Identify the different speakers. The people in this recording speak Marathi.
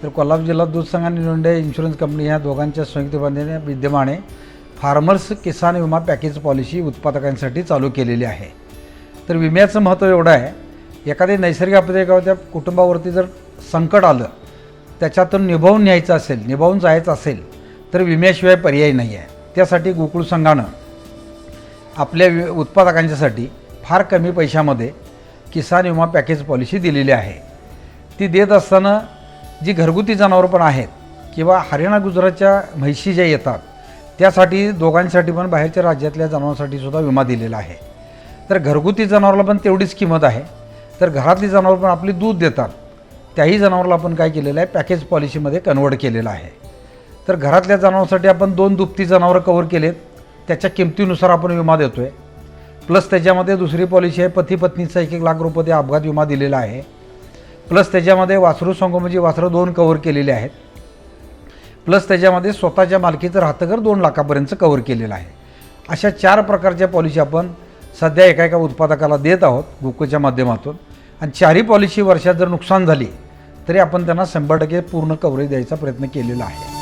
Speaker 1: तर कोल्हापूर जिल्हा दूध संघ आणि लोंढे इन्शुरन्स कंपनी ह्या दोघांच्या संयुक्त विद्यमाने फार्मर्स किसान विमा पॅकेज पॉलिसी उत्पादकांसाठी चालू केलेली आहे। तर विम्याचं महत्त्व एवढं आहे, एखादी नैसर्गिक आपत्ती किंवा त्या कुटुंबावरती जर संकट आलं, त्याच्यातून निभावून जायचं असेल तर विम्याशिवाय पर्याय नाही आहे। त्यासाठी गोकुळ संघानं आपल्या उत्पादकांच्यासाठी फार कमी पैशामध्ये किसान विमा पॅकेज पॉलिसी दिलेली आहे। ती देत असताना जी घरगुती जनावरं पण आहेत किंवा हरियाणा गुजरातच्या म्हैशी ज्या येतात त्यासाठी दोघांसाठी पण बाहेरच्या राज्यातल्या जनावरांसाठी सुद्धा विमा दिलेला आहे। तर घरगुती जनावराला पण तेवढीच किंमत आहे। तर घरातली जनावरं पण आपली दूध देतात, त्याही जनावराला आपण काय केलेलं आहे, पॅकेज पॉलिसीमध्ये कन्वर्ट केलेलं आहे। तर घरातल्या जनावरांसाठी आपण 2 दुभती जनावरं कव्हर केलेत, त्याच्या किमतीनुसार आपण विमा देतो आहे। प्लस त्याच्यामध्ये दुसरी पॉलिसी आहे, पती पत्नीचा 1-1 लाख रुपये अपघात विमा दिलेला आहे। प्लस त्याच्यामध्ये वासरू संगोपनाची वासरं 2 कव्हर केलेले आहेत। प्लस त्याच्यामध्ये स्वतःच्या मालकीचं राहतं घर 2 लाखापर्यंत कव्हर केलेलं आहे। अशा 4 प्रकारच्या पॉलिसी आपण सध्या एका उत्पादकाला देत आहोत गोकुळच्या माध्यमातून। आणि 4ही पॉलिसी वर्षात जर नुकसान झाली तरी आपण त्यांना 100% पूर्ण कव्हरेज द्यायचा प्रयत्न केलेला आहे।